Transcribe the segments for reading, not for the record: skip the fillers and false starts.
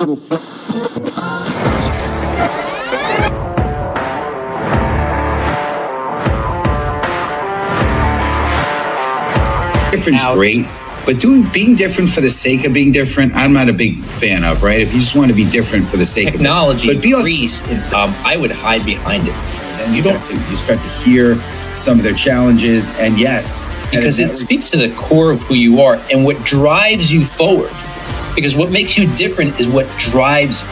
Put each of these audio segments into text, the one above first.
Different's great, but being different for the sake of being different, I'm not a big fan of, right? If you just want to be different for the sake technology of it. Technology, I would hide behind it. And you start to hear some of their challenges, and yes. Because it speaks to the core of who you are and what drives you forward. Because what makes you different is what drives you.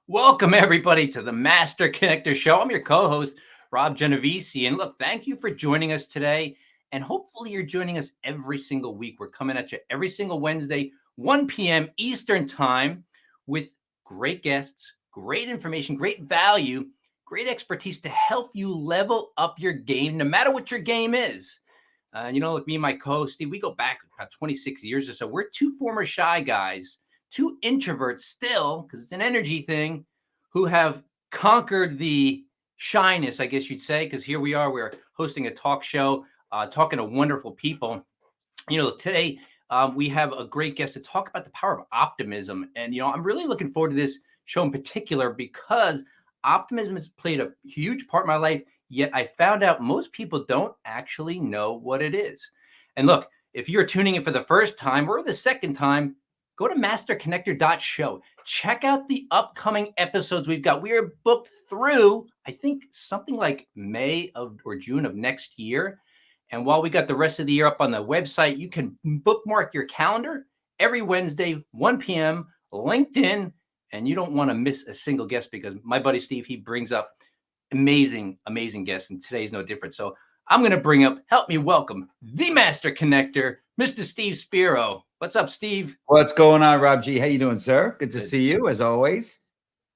Welcome, everybody, to the Master Connector Show. I'm your co-host, Rob Genovesi. And look, thank you for joining us today. And hopefully you're joining us every single week. We're coming at you every single Wednesday, 1 p.m. Eastern Time, with great guests, great information, great value, great expertise to help you level up your game, no matter what your game is. Like me and my co-host, Steve, we go back about 26 years or so. We're two former shy guys, two introverts still, because it's an energy thing, who have conquered the shyness, I guess you'd say, because here we are, we're hosting a talk show, talking to wonderful people. Today we have a great guest to talk about the power of optimism. And, I'm really looking forward to this show in particular because optimism has played a huge part in my life, yet I found out most people don't actually know what it is. And look, if you're tuning in for the first time or the second time, go to masterconnector.show. Check out the upcoming episodes we've got. We are booked through, I think, something like May or June of next year. And while we got the rest of the year up on the website, you can bookmark your calendar every Wednesday, 1 p.m., LinkedIn, and you don't want to miss a single guest because my buddy Steve, he brings up amazing, amazing guests, and today's no different. So I'm going to help me welcome the Master Connector, Mr. Steve Spiro. What's up, Steve? What's going on, Rob G? How you doing, sir? Good to see you, as always.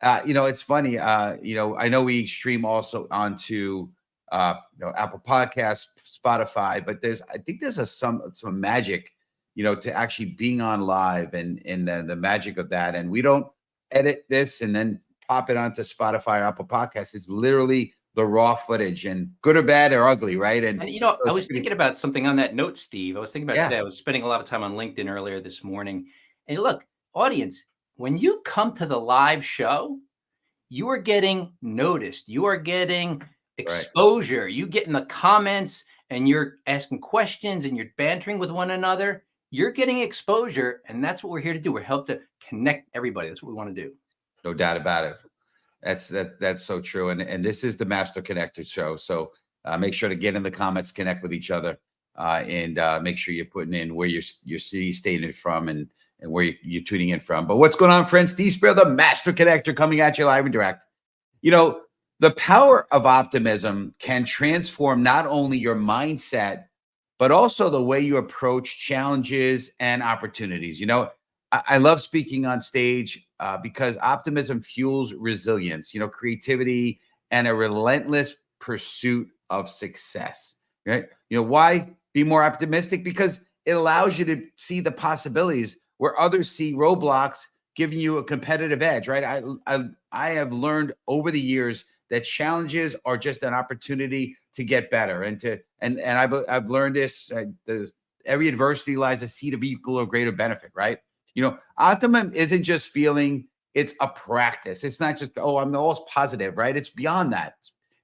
It's funny. I know we stream also onto Apple Podcasts, Spotify, but I think there's some magic, to actually being on live and the magic of that. And we don't edit this and then pop it onto Spotify or Apple Podcasts. It's literally the raw footage, and good or bad or ugly, right? And so I was thinking about something on that note, Steve. I was thinking about today. I was spending a lot of time on LinkedIn earlier this morning. And look, audience, when you come to the live show, you are getting noticed. You are getting exposure. You get in the comments and you're asking questions and you're bantering with one another. You're getting exposure, and that's what we're here to do. We're help to connect everybody. That's what we want to do. No doubt about it. That's so true. And this is the Master Connector Show. So make sure to get in the comments, connect with each other, and make sure you're putting in where your city, state from, and where you're tuning in from. But what's going on, friends? Steve Spiro, the Master Connector, coming at you live and direct. The power of optimism can transform not only your mindset, but also the way you approach challenges and opportunities. I love speaking on stage because optimism fuels resilience, creativity, and a relentless pursuit of success, right? Why be more optimistic? Because it allows you to see the possibilities where others see roadblocks, giving you a competitive edge, right? I have learned over the years that challenges are just an opportunity to get better, and I've learned this. Every adversity lies a seed of equal or greater benefit, right? Optimism isn't just feeling; it's a practice. It's not just I'm always positive, right? It's beyond that.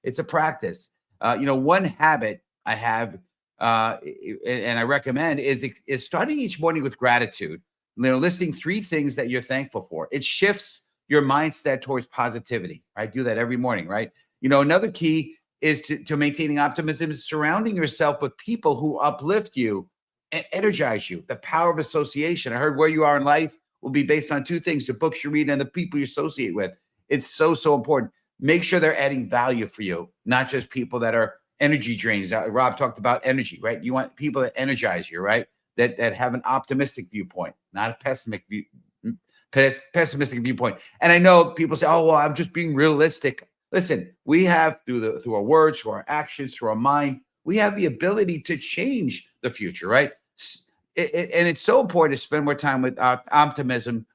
It's a practice. One habit I have, and I recommend is starting each morning with gratitude. Listing 3 things that you're thankful for. It shifts your mindset towards positivity. I do that every morning, right? Another key is to maintaining optimism is surrounding yourself with people who uplift you and energize you. The power of association. I heard where you are in life will be based on 2 things: the books you read and the people you associate with. It's so important. Make sure they're adding value for you, not just people that are energy drains. Rob talked about energy, right? You want people that energize you, right? That have an optimistic viewpoint, not a pessimistic viewpoint. And I know people say, "Oh, well, I'm just being realistic." Listen, we have through our words, through our actions, through our mind, we have the ability to change the future, right? And it's so important to spend more time with optimism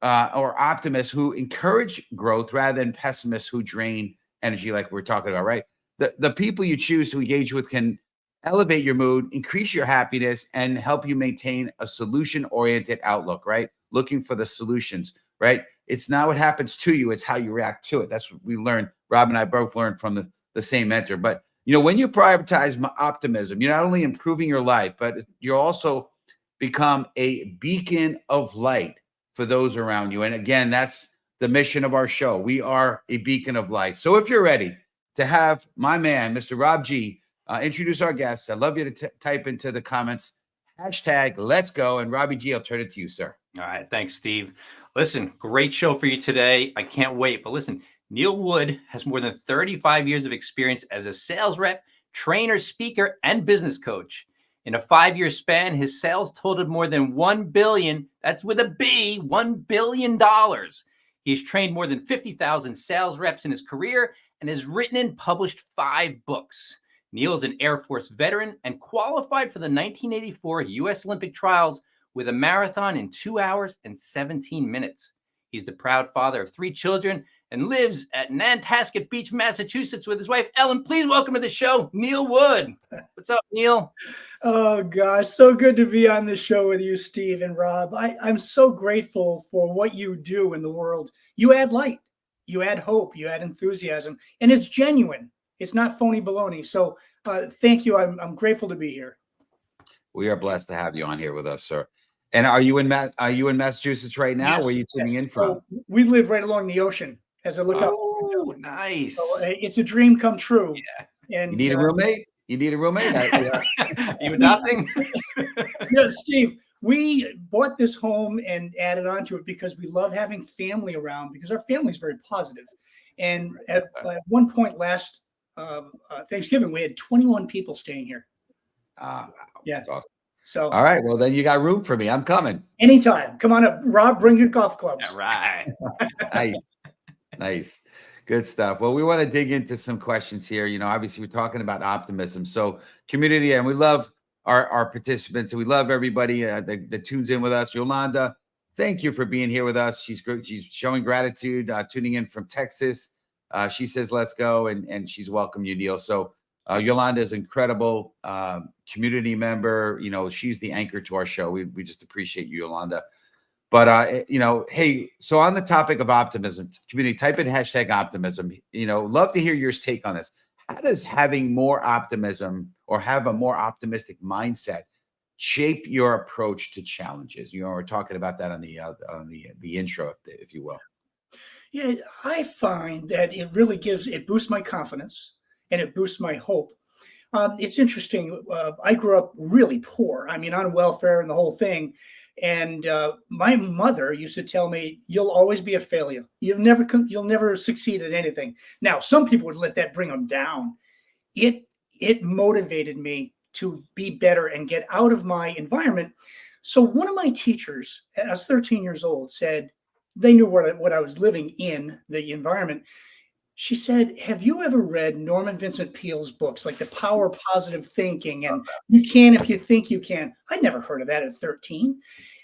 or optimists who encourage growth rather than pessimists who drain energy, like we're talking about, right? The people you choose to engage with can elevate your mood, increase your happiness, and help you maintain a solution-oriented outlook, right? Looking for the solutions, right? It's not what happens to you, it's how you react to it. That's what we learned. Rob and I both learned from the same mentor. But when you prioritize optimism, you're not only improving your life, but you also become a beacon of light for those around you. And again, that's the mission of our show. We are a beacon of light. So if you're ready to have my man, Mr. Rob G, introduce our guests, I'd love you to type into the comments, #let's go. And Robbie G, I'll turn it to you, sir. All right. Thanks, Steve. Listen, great show for you today. I can't wait. But listen, Neil Wood has more than 35 years of experience as a sales rep, trainer, speaker, and business coach. In a 5-year span, his sales totaled more than $1 billion. That's with a B, $1 billion. He's trained more than 50,000 sales reps in his career and has written and published 5 books. Neil is an Air Force veteran and qualified for the 1984 U.S. Olympic trials with a marathon in 2 hours and 17 minutes. He's the proud father of 3 children and lives at Nantasket Beach, Massachusetts with his wife, Ellen. Please welcome to the show, Neil Wood. What's up, Neil? Oh, gosh, so good to be on the show with you, Steve and Rob. I'm so grateful for what you do in the world. You add light, you add hope, you add enthusiasm, and it's genuine. It's not phony baloney. So thank you. I'm grateful to be here. We are blessed to have you on here with us, sir. And are you in Massachusetts right now? Yes, Where are you tuning in from? So we live right along the ocean as I look out. Oh, nice. So it's a dream come true. Yeah. And You need a roommate? You need a roommate? You adopting? Yeah, Steve, we bought this home and added on to it because we love having family around because our family is very positive. And at one point last Thanksgiving, we had 21 people staying here. Yeah, that's awesome. So, all right, well then you got room for me. I'm coming. Anytime. Come on up, Rob. Bring your golf clubs. All right. Nice. Good stuff. Well, we want to dig into some questions here. Obviously we're talking about optimism. So community, and we love our participants, and we love everybody that tunes in with us. Yolanda, thank you for being here with us. She's showing gratitude, tuning in from Texas. She says, let's go. And she's welcomed you, Neil. So Yolanda is incredible community member. She's the anchor to our show. We just appreciate you, Yolanda. But, hey, so on the topic of optimism, community, type in #optimism. Love to hear your take on this. How does having more optimism or have a more optimistic mindset shape your approach to challenges? We're talking about that on the intro, if you will. Yeah, I find that it boosts my confidence and it boosts my hope. It's interesting. I grew up really poor. I mean, on welfare and the whole thing. And my mother used to tell me, "You'll always be a failure. You'll never succeed at anything." Now, some people would let that bring them down. It motivated me to be better and get out of my environment. So one of my teachers, I was 13 years old, said they knew what I was living in the environment. She said, "Have you ever read Norman Vincent Peale's books, like The Power of Positive Thinking and You Can If You Think You Can?" I'd never heard of that at 13.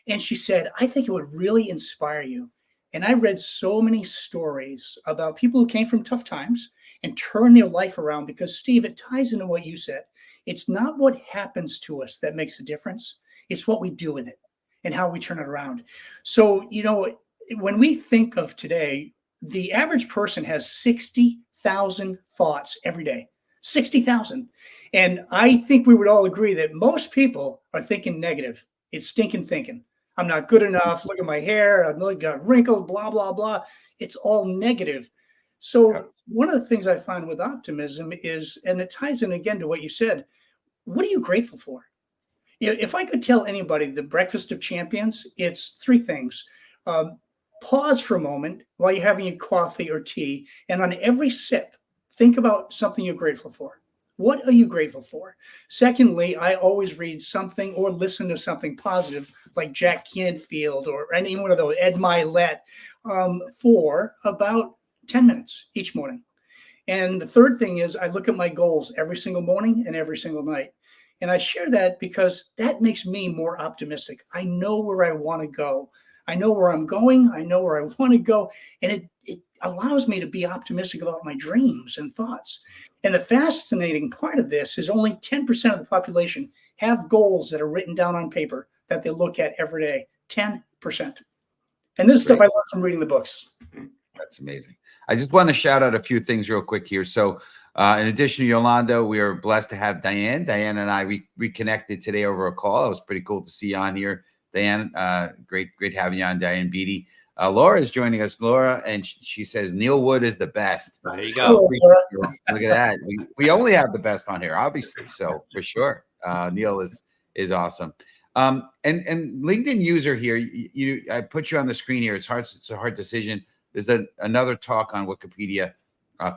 And she said, "I think it would really inspire you." And I read so many stories about people who came from tough times and turned their life around because, Steve, it ties into what you said. It's not what happens to us that makes a difference. It's what we do with it and how we turn it around. So, when we think of today, the average person has 60,000 thoughts every day, 60,000. And I think we would all agree that most people are thinking negative. It's stinking thinking. I'm not good enough. Look at my hair. I've got wrinkles, blah, blah, blah. It's all negative. So one of the things I find with optimism is, and it ties in again to what you said, what are you grateful for? If I could tell anybody the breakfast of champions, it's 3 things. Pause for a moment while you're having your coffee or tea, and on every sip, think about something you're grateful for. What are you grateful for? Secondly, I always read something or listen to something positive, like Jack Canfield or any one of those, Ed Milet, for about 10 minutes each morning. And the third thing is I look at my goals every single morning and every single night. And I share that because that makes me more optimistic. I know where I want to go. I know where I'm going. I know where I want to go. And it allows me to be optimistic about my dreams and thoughts. And the fascinating part of this is only 10% of the population have goals that are written down on paper that they look at every day. 10%. And this is stuff I learned from reading the books. That's amazing. I just want to shout out a few things real quick here. So in addition to Yolanda, we are blessed to have Diane. Diane and I reconnected today over a call. It was pretty cool to see you on here, Diane. Great having you on, Diane Beatty. Laura is joining us, Laura, and she says Neil Wood is the best. There you go. Look at that. We only have the best on here, obviously. So for sure, Neil is awesome. And LinkedIn user here, I put you on the screen here. It's hard. It's a hard decision. There's another talk on Wikipedia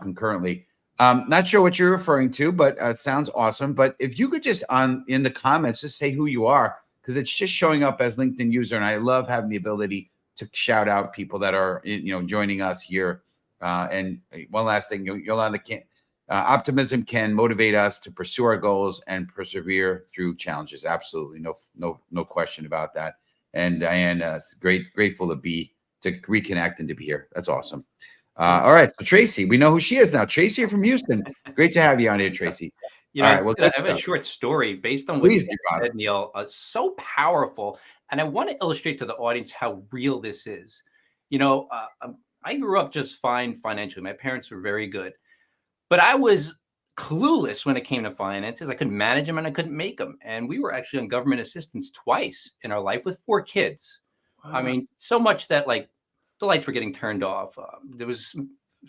concurrently. Not sure what you're referring to, but it sounds awesome. But if you could just in the comments, just say who you are, because it's just showing up as LinkedIn user. And I love having the ability to shout out people that are, joining us here. And one last thing, Yolanda, optimism can motivate us to pursue our goals and persevere through challenges. Absolutely. No question about that. And Diane, grateful to reconnect and to be here. That's awesome. All right. So Tracy, we know who she is now. Tracy from Houston. Great to have you on here, Tracy. All right, well, I have a short story based on what you said, Neil. So powerful. And I want to illustrate to the audience how real this is. I grew up just fine financially. My parents were very good, but I was clueless when it came to finances. I couldn't manage them and I couldn't make them. And we were actually on government assistance twice in our life with 4 kids. Wow. I mean, so much that the lights were getting turned off. There was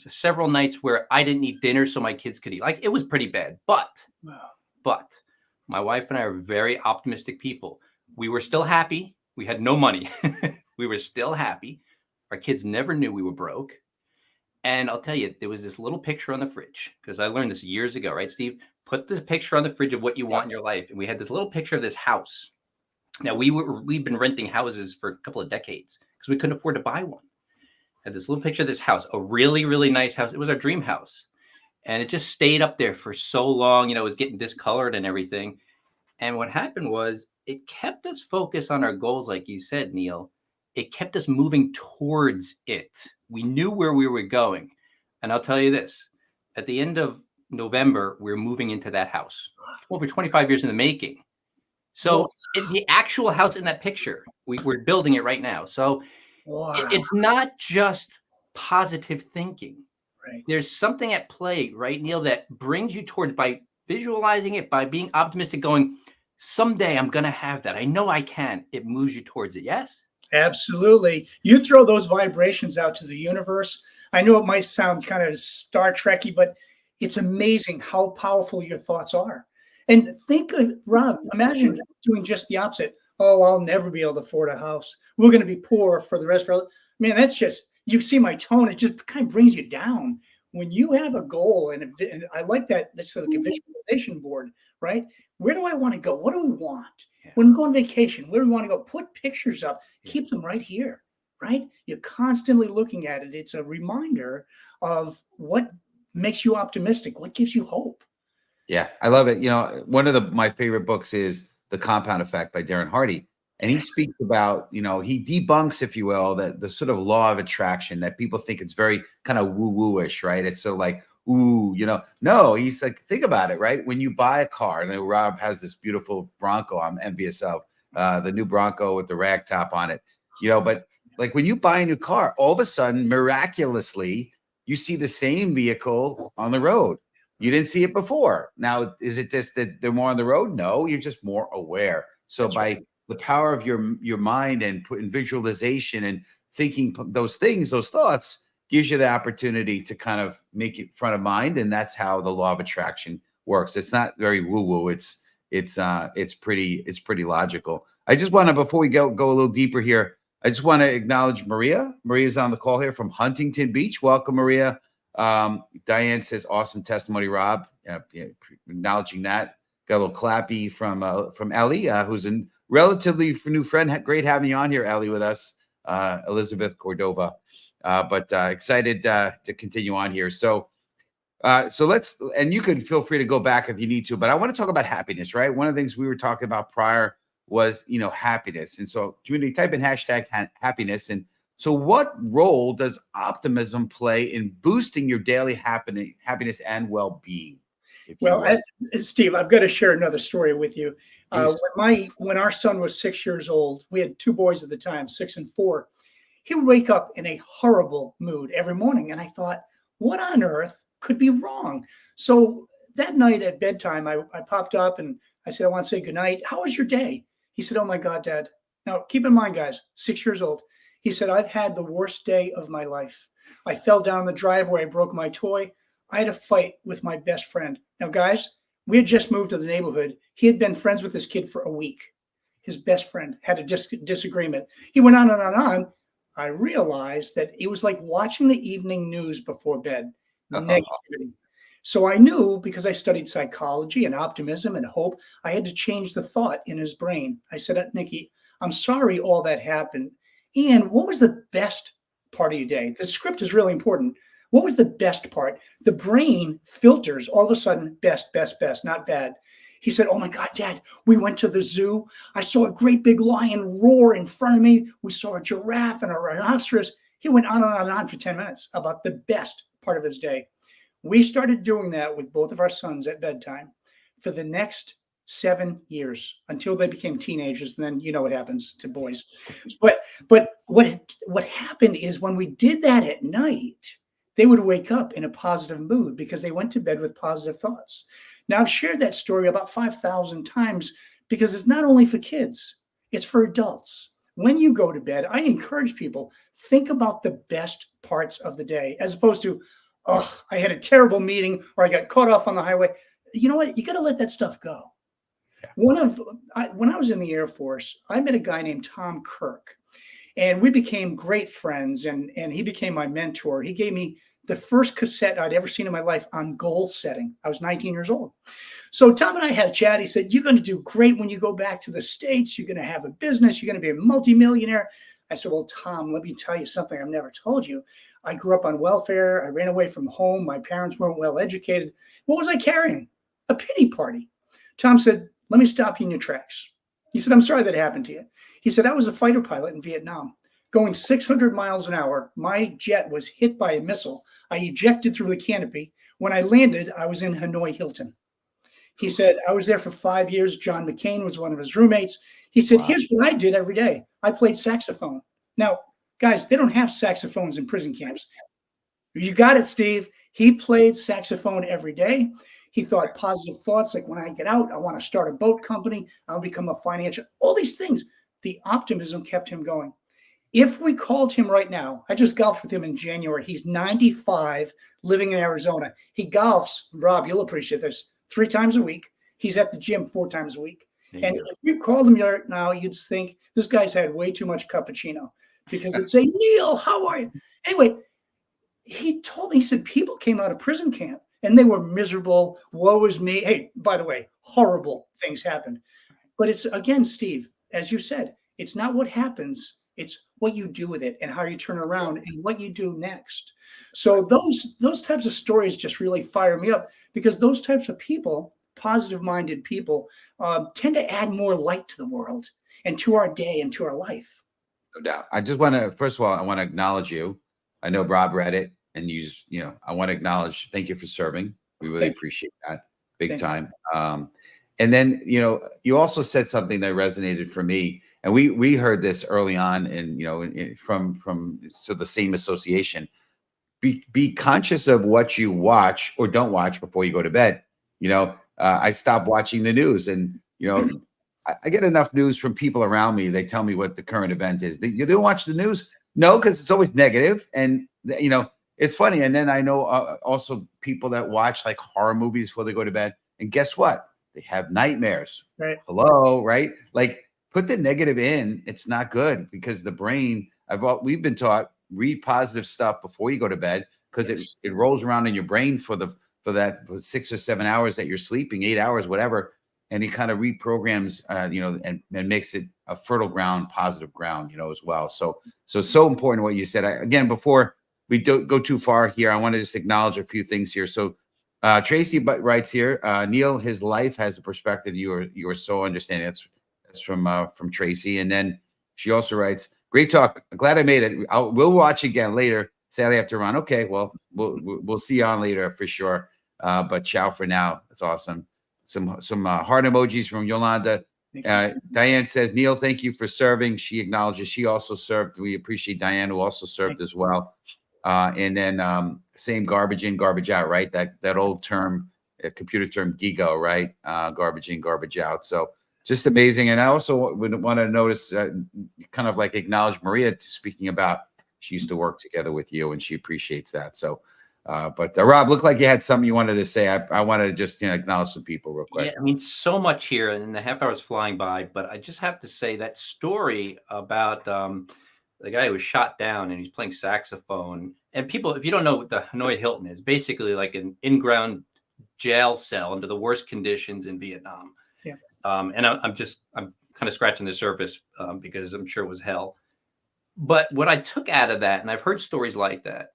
several nights where I didn't eat dinner so my kids could eat. It was pretty bad. But my wife and I are very optimistic people. We were still happy. We had no money. We were still happy. Our kids never knew we were broke. And I'll tell you, there was this little picture on the fridge, because I learned this years ago, right, Steve? Put the picture on the fridge of what you want in your life. And we had this little picture of this house. Now, we've been renting houses for a couple of decades because we couldn't afford to buy one. Had this little picture of this house, a really, really nice house. It was our dream house. And it just stayed up there for so long. It was getting discolored and everything. And what happened was it kept us focused on our goals, like you said, Neil. It kept us moving towards it. We knew where we were going. And I'll tell you this, at the end of November, we're moving into that house. Over 25 years in the making. So the actual house in that picture, we're building it right now. So it's not just positive thinking. Right. There's something at play, right, Neil, that brings you towards, by visualizing it, by being optimistic, going, someday I'm going to have that. I know I can. It moves you towards it. Yes? Absolutely. You throw those vibrations out to the universe. I know it might sound kind of Star Trekky, but it's amazing how powerful your thoughts are. And think, Rob, imagine doing just the opposite. Oh, I'll never be able to afford a house. We're going to be poor for the rest of our life. Man, that's just, you see my tone. It just kind of brings you down. When you have a goal, and I like that, that's like a visualization board, right? Where do I want to go? What do we want? Yeah. When we go on vacation, where do we want to go? Put pictures up. Yeah. Keep them right here, right? You're constantly looking at it. It's a reminder of what makes you optimistic, what gives you hope. Yeah, I love it. One of my favorite books is The Compound Effect by Darren Hardy. And he speaks about, he debunks, if you will, the sort of law of attraction that people think it's very kind of woo-woo-ish, right? It's so like, ooh, no, he's like, think about it, right? When you buy a car, and Rob has this beautiful Bronco I'm envious of, the new Bronco with the rag top on it, but like when you buy a new car, all of a sudden, miraculously, you see the same vehicle on the road. You didn't see it before. Now, is it just that they're more on the road? No, you're just more aware. So that's by the power of your mind and putting visualization and thinking those things, those thoughts, gives you the opportunity to kind of make it front of mind. And that's how the law of attraction works. It's not very woo-woo. It's pretty logical. I just want to, before we go a little deeper here, I just want to acknowledge Maria. Maria's on the call here from Huntington Beach. Welcome, Maria. Diane says, awesome testimony, Rob. Acknowledging that. Got a little clappy from Ellie, who's a relatively new friend. Great having you on here, Ellie, with us. Elizabeth Cordova. But excited to continue on here. So let's, and you can feel free to go back if you need to, but I want to talk about happiness, right? One of the things we were talking about prior was, happiness. And so community, type in hashtag happiness. And so what role does optimism play in boosting your daily happiness and well-being? Well, Steve, I've got to share another story with you. When our son was 6 years old, we had two boys at the time, 6 and 4. He would wake up in a horrible mood every morning. And I thought, what on earth could be wrong? So that night at bedtime, I popped up and I said, I want to say goodnight. How was your day? He said, oh my God, Dad. Now, keep in mind, guys, 6 years old. He said, I've had the worst day of my life. I fell down the driveway. I broke my toy. I had a fight with my best friend. Now, guys, we had just moved to the neighborhood. He had been friends with this kid for a week. His best friend had a disagreement. He went on and on and on. I realized that it was like watching the evening news before bed, negativity. So I knew, because I studied psychology and optimism and hope, I had to change the thought in his brain. I said, Nikki, I'm sorry all that happened. And what was the best part of your day? The script is really important. What was the best part? The brain filters all of a sudden, best, not bad. He said, oh my God, Dad, we went to the zoo. I saw a great big lion roar in front of me. We saw a giraffe and a rhinoceros. He went on and on and on for 10 minutes about the best part of his day. We started doing that with both of our sons at bedtime for the next 7 years until they became teenagers. And then you know what happens to boys. But what happened is when we did that at night, they would wake up in a positive mood because they went to bed with positive thoughts. Now, I've shared that story about 5,000 times because it's not only for kids, it's for adults. When you go to bed, I encourage people, think about the best parts of the day as opposed to, oh, I had a terrible meeting or I got caught off on the highway. You know what? You got to let that stuff go. Yeah. When I was in the Air Force, I met a guy named Tom Kirk, and we became great friends, and he became my mentor. He gave me the first cassette I'd ever seen in my life on goal setting. I was 19 years old. So Tom and I had a chat. He said, you're going to do great when you go back to the States. You're going to have a business. You're going to be a multimillionaire. I said, well, Tom, let me tell you something I've never told you. I grew up on welfare. I ran away from home. My parents weren't well educated. What was I carrying? A pity party. Tom said, let me stop you in your tracks. He said, I'm sorry that happened to you. He said, I was a fighter pilot in Vietnam. Going 600 miles an hour, my jet was hit by a missile. I ejected through the canopy. When I landed, I was in Hanoi Hilton. He said, I was there for 5 years. John McCain was one of his roommates. He said, here's what I did every day. I played saxophone. Now, guys, they don't have saxophones in prison camps. You got it, Steve. He played saxophone every day. He thought positive thoughts like, when I get out, I want to start a boat company. I'll become a financial, all these things. The optimism kept him going. If we called him right now, I just golfed with him in January. He's 95, living in Arizona. He golfs, Rob, you'll appreciate this, 3 times a week. He's at the gym 4 times a week. And if you called him right now, you'd think this guy's had way too much cappuccino, because it'd say, Neil, how are you? Anyway, he said people came out of prison camp and they were miserable. Woe is me. Hey, by the way, horrible things happened. But it's, again, Steve, as you said, it's not what happens. It's what you do with it and how you turn around and what you do next. So those types of stories just really fire me up, because those types of people, positive-minded people, tend to add more light to the world and to our day and to our life. No doubt. I just want to, first of all, I want to acknowledge you. I know Rob read it, and I want to acknowledge, thank you for serving. We really appreciate that big time. And then, you also said something that resonated for me. And we heard this early on, and from the same association. Be conscious of what you watch or don't watch before you go to bed. I stopped watching the news, and I get enough news from people around me. They tell me what the current event is. You don't watch the news? No, because it's always negative, and it's funny. And then I know also people that watch like horror movies before they go to bed, and guess what? They have nightmares. Right. Hello, right? Like, put the negative in. It's not good, because the brain, we've been taught, read positive stuff before you go to bed, because it rolls around in your brain for 6 or 7 hours that you're sleeping, 8 hours, whatever. And it kind of reprograms, and makes it a fertile ground, positive ground, as well. So important what you said. Again, before we don't go too far here, I want to just acknowledge a few things here. So Tracy writes here, Neil, his life has a perspective. You are so understanding. That's from Tracy. And then she also writes, "Great talk. Glad I made it. We'll watch again later. Sadly, I have to run." Okay, well, we'll see you on later for sure. But ciao for now. That's awesome. Some heart emojis from Yolanda. Diane says, "Neil, thank you for serving." She acknowledges she also served. We appreciate Diane, who also served as well. And then same garbage in, garbage out, right? That old term, computer term, GIGO, right? Garbage in, garbage out. So just amazing. And I also would want to notice, kind of like acknowledge Maria speaking about, she used to work together with you and she appreciates that. So, but Rob, looked like you had something you wanted to say. I wanted to just acknowledge some people real quick. Yeah, I mean, so much here, and the half hour is flying by. But I just have to say that story about the guy who was shot down and he's playing saxophone. And people, if you don't know what the Hanoi Hilton is, basically like an in-ground jail cell under the worst conditions in Vietnam. Yeah. And I'm kind of scratching the surface because I'm sure it was hell. But what I took out of that, and I've heard stories like that,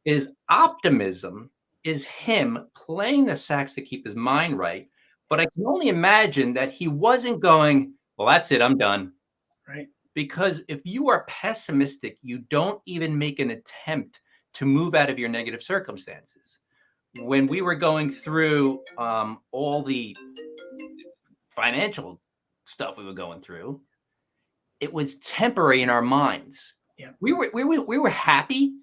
is optimism is him playing the sax to keep his mind right. But I can only imagine that he wasn't going, "Well, that's it, I'm done." Right. Because if you are pessimistic, you don't even make an attempt to move out of your negative circumstances. When we were going through all the financial stuff we were going through, it was temporary in our minds. Yeah. We were happy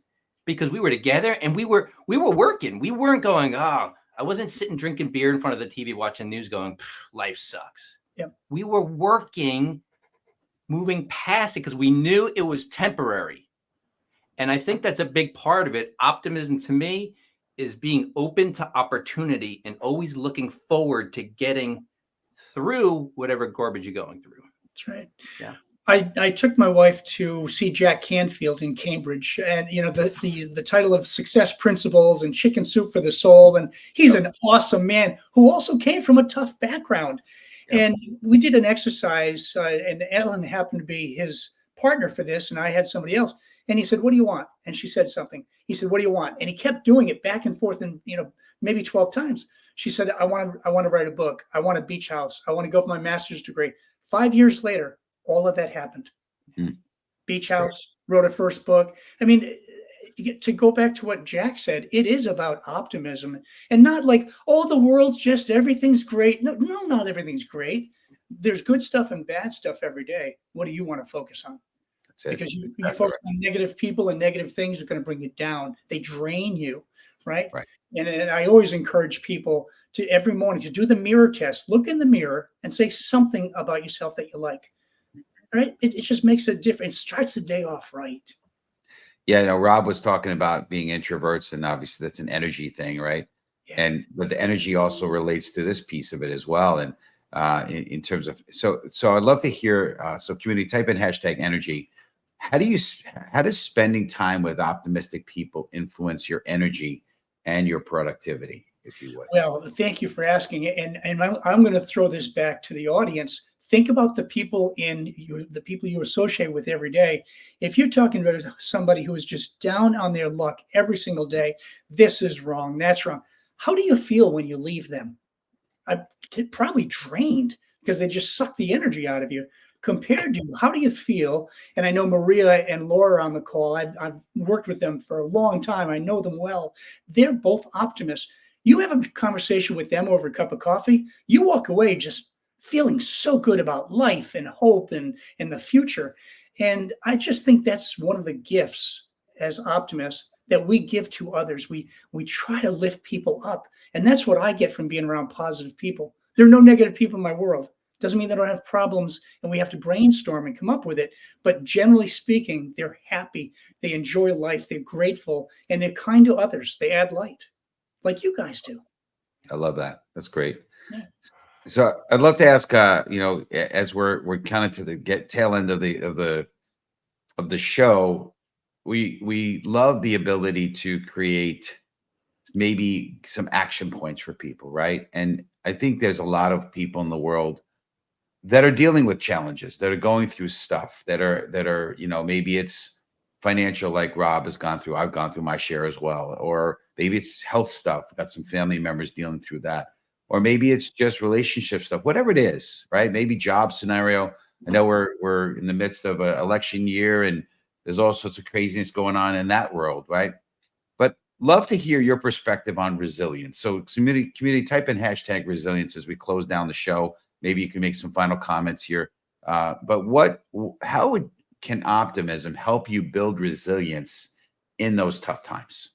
because we were together and we were working. We weren't going, "Oh," I wasn't sitting drinking beer in front of the TV watching news going, "Life sucks." Yeah. We were working, moving past it because we knew it was temporary. And I think that's a big part of it. Optimism to me is being open to opportunity and always looking forward to getting through whatever garbage you're going through. That's right. Yeah. I took my wife to see Jack Canfield in Cambridge, and the title of Success Principles and Chicken Soup for the Soul, and he's an awesome man who also came from a tough background. Yep. And we did an exercise, and Ellen happened to be his partner for this, and I had somebody else. And he said, "What do you want?" And she said something. He said, "What do you want?" And he kept doing it back and forth, and maybe 12 times. She said, I want to write a book. I want a beach house. I want to go for my master's degree." 5 years later, all of that happened. Mm-hmm. Beach house, wrote a first book. I mean, to go back to what Jack said, it is about optimism and not like, "Oh, the world's just, everything's great." No, not everything's great. There's good stuff and bad stuff every day. What do you want to focus on? That's it. Because you focus on negative people and negative things are going to bring you down. They drain you, right? Right. And I always encourage people to every morning to do the mirror test. Look in the mirror and say something about yourself that you like. Right? It just makes a difference. It starts the day off right. Yeah, Rob was talking about being introverts, and obviously that's an energy thing, right? Yes. But the energy also relates to this piece of it as well. And in terms of so I'd love to hear. So community, type in #energy. How does spending time with optimistic people influence your energy and your productivity, if you would? Well, thank you for asking. And I'm going to throw this back to the audience. Think about the people you associate with every day. If you're talking about somebody who is just down on their luck every single day, this is wrong, that's wrong. How do you feel when you leave them? I'm probably drained because they just suck the energy out of you. Compared to how do you feel? And I know Maria and Laura are on the call. I've worked with them for a long time. I know them well. They're both optimists. You have a conversation with them over a cup of coffee, you walk away just feeling so good about life and hope and the future. And I just think that's one of the gifts as optimists that we give to others. We try to lift people up. And that's what I get from being around positive people. There are no negative people in my world. Doesn't mean they don't have problems and we have to brainstorm and come up with it. But generally speaking, they're happy. They enjoy life. They're grateful and they're kind to others. They add light like you guys do. I love that. That's great. Yeah. So I'd love to ask, as we're kind of to the tail end of the show, we love the ability to create maybe some action points for people, right? And I think there's a lot of people in the world that are dealing with challenges, that are going through stuff, that are maybe it's financial, like Rob has gone through. I've gone through my share as well, or maybe it's health stuff. I've got some family members dealing through that. or maybe it's just relationship stuff, whatever it is, right? Maybe job scenario. I know we're in the midst of an election year, and there's all sorts of craziness going on in that world, right? But love to hear your perspective on resilience. So community, type in hashtag resilience as we close down the show. Maybe you can make some final comments here. But how can optimism help you build resilience in those tough times?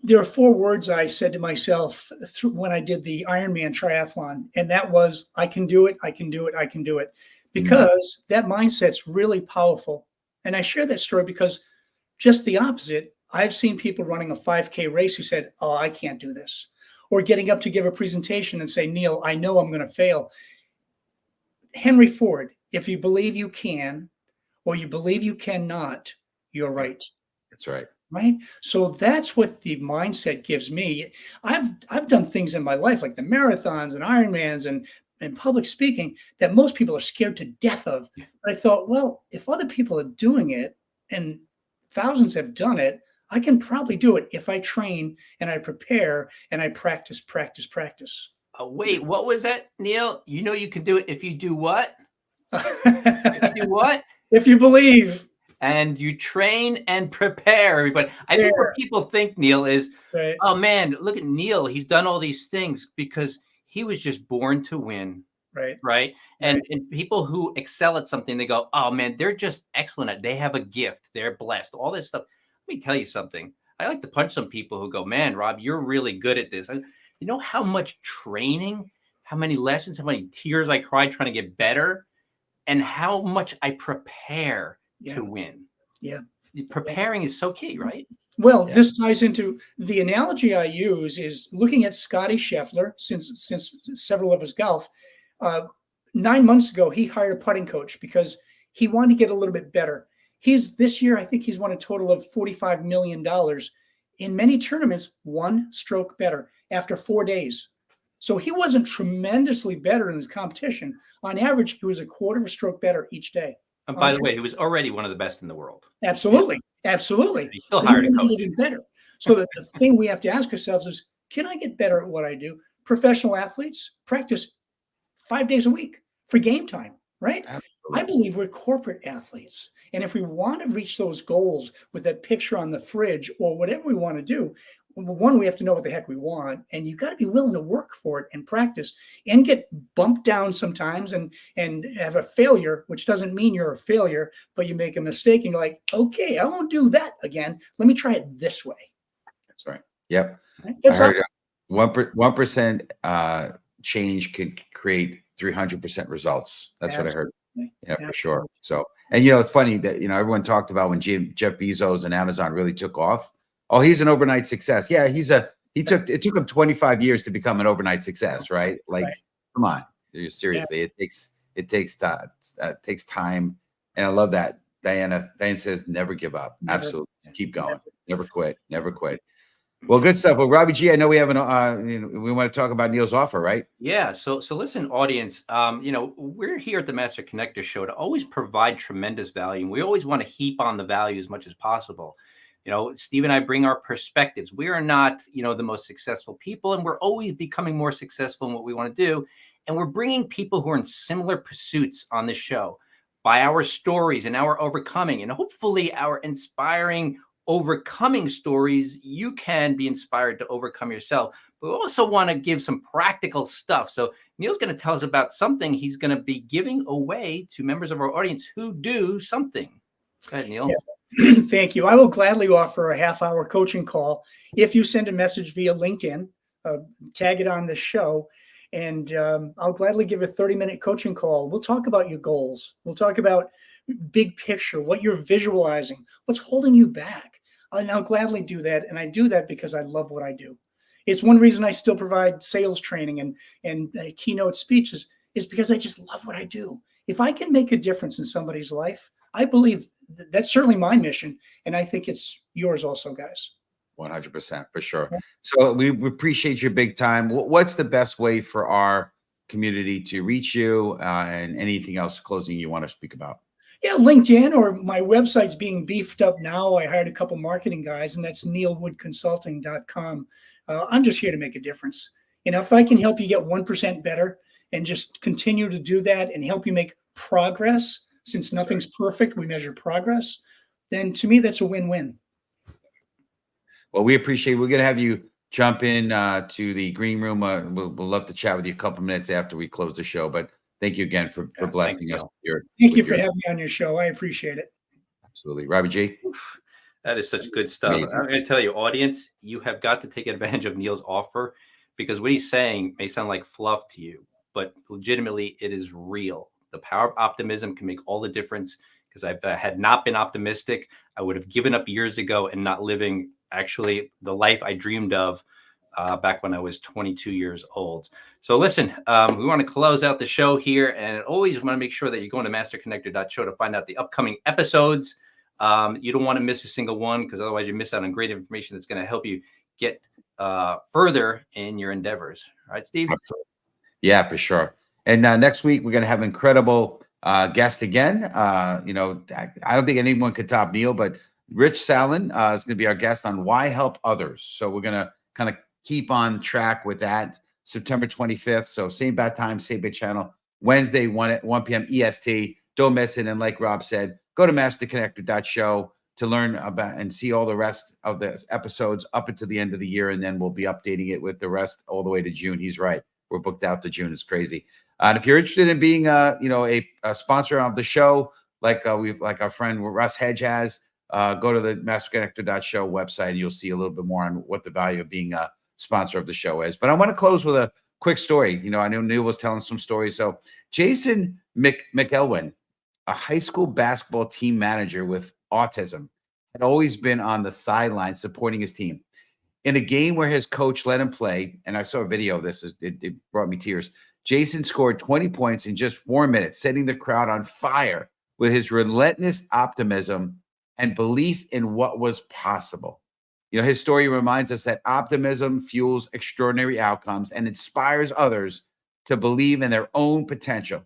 There are 4 words I said to myself when I did the Ironman triathlon, and that was, I can do it, I can do it, I can do it. Because that mindset's really powerful. And I share that story because just the opposite, I've seen people running a 5K race who said, oh, I can't do this. Or getting up to give a presentation and say, Neil, I know I'm going to fail. Henry Ford, if you believe you can, or you believe you cannot, you're right. That's right. Right. So that's what the mindset gives me. I've done things in my life like the marathons and Ironmans and public speaking that most people are scared to death of. But I thought, well, if other people are doing it and thousands have done it, I can probably do it if I train and I prepare and I practice. Wait, what was that, Neil? You know you can do it if you do what? If you do what? If you believe. And you train and prepare, everybody. I think what people think, Neil, is, right. Oh man, look at Neil. He's done all these things because he was just born to win. Right. And people who excel at something, they go, oh man, they're just excellent at it. They have a gift. They're blessed. All this stuff. Let me tell you something. I like to punch some people who go, man, Rob, you're really good at this. You know how much training, how many lessons, how many tears I cried trying to get better, and how much I prepare to win. Preparing is so key, right? Well, this ties into the analogy I use is looking at Scotty Scheffler, since several of us golf. 9 months ago, he hired a putting coach because he wanted to get a little bit better. This year, I think he's won a total of $45 million. In many tournaments, 1 stroke better after 4 days. So he wasn't tremendously better in this competition. On average, he was a quarter of a stroke better each day. And by the way, he was already one of the best in the world. Absolutely. Absolutely. He still hired a coach. Even better. So the thing we have to ask ourselves is, can I get better at what I do? Professional athletes practice 5 days a week for game time, right? Absolutely. I believe we're corporate athletes. And if we want to reach those goals with that picture on the fridge or whatever we want to do, one, we have to know what the heck we want, and you got to be willing to work for it and practice and get bumped down sometimes and have a failure, which doesn't mean you're a failure, but you make a mistake and you're like, okay, I won't do that again. Let me try it this way. That's right. Yep. That's I heard 1% change could create 300% results. That's what I heard. Yeah, for sure. So, and it's funny that everyone talked about when Jeff Bezos and Amazon really took off. Oh, he's an overnight success. Yeah, it took him 25 years to become an overnight success, right? Like, come on, seriously, it takes time, and I love that. Diane says, never give up. Absolutely, keep going, never quit. Well, good stuff. Well, Robbie G, I know we have we want to talk about Neil's offer, right? Yeah. So listen, audience. We're here at the Master Connector Show to always provide tremendous value, and we always want to heap on the value as much as possible. Steve and I bring our perspectives. We are not, the most successful people, and we're always becoming more successful in what we want to do. And we're bringing people who are in similar pursuits on this show by our stories and our overcoming, and hopefully our inspiring overcoming stories. You can be inspired to overcome yourself. But we also want to give some practical stuff. So Neil's going to tell us about something he's going to be giving away to members of our audience who do something. Go ahead, Neil. Yeah. Thank you. I will gladly offer a half-hour coaching call if you send a message via LinkedIn, tag it on the show, and I'll gladly give a 30-minute coaching call. We'll talk about your goals. We'll talk about big picture, what you're visualizing, what's holding you back. And I'll gladly do that, and I do that because I love what I do. It's one reason I still provide sales training and keynote speeches is because I just love what I do. If I can make a difference in somebody's life, I believe that's certainly my mission, and I think it's yours also, guys. 100%, for sure. So we appreciate you big time. What's the best way for our community to reach you, and anything else closing you want to speak about? Yeah, LinkedIn, or my website's being beefed up now. I hired a couple marketing guys, and that's neilwoodconsulting.com. I'm just here to make a difference. And if I can help you get 1% better and just continue to do that and help you make progress, since nothing's perfect, we measure progress, then to me, that's a win-win. Well, we appreciate. We're going to have you jump in to the green room. We'll love to chat with you a couple minutes after we close the show. But thank you again for blessing us. Thank you for having me on your show. I appreciate it. Absolutely. Robbie G. That is such good stuff. Amazing. I'm going to tell you, audience, you have got to take advantage of Neil's offer, because what he's saying may sound like fluff to you, but legitimately it is real. The power of optimism can make all the difference, because I've had not been optimistic, I would have given up years ago and not living actually the life I dreamed of back when I was 22 years old. So listen, we want to close out the show here, and always want to make sure that you're going to masterconnector.show to find out the upcoming episodes. You don't want to miss a single one, because otherwise you miss out on great information that's going to help you get further in your endeavors. All right, Steve? Yeah, for sure. And next week, we're going to have an incredible guest again. I don't think anyone could top Neil, but Rich Salin is going to be our guest on why help others. So we're going to kind of keep on track with that. September 25th. So same bad time, same bad channel. Wednesday, 1 p.m. EST. Don't miss it. And like Rob said, go to masterconnector.show to learn about and see all the rest of the episodes up until the end of the year. And then we'll be updating it with the rest all the way to June. He's right. We're booked out to June. It's crazy. And if you're interested in being a sponsor of the show, like our friend Russ Hedge has, go to the masterconnector.show website and you'll see a little bit more on what the value of being a sponsor of the show is. But I want to close with a quick story. I know Neil was telling some stories. So Jason McElwain, a high school basketball team manager with autism, had always been on the sideline supporting his team. In a game where his coach let him play, and I saw a video of this, it brought me tears. Jason scored 20 points in just 4 minutes, setting the crowd on fire with his relentless optimism and belief in what was possible. His story reminds us that optimism fuels extraordinary outcomes and inspires others to believe in their own potential,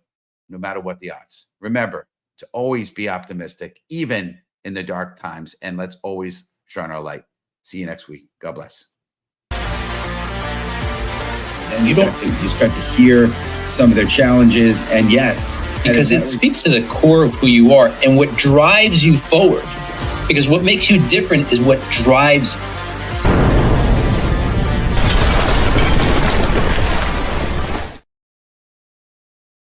no matter what the odds. Remember to always be optimistic, even in the dark times, and let's always shine our light. See you next week. God bless. And you start to hear some of their challenges, and yes, because it speaks to the core of who you are and what drives you forward. Because what makes you different is what drives you.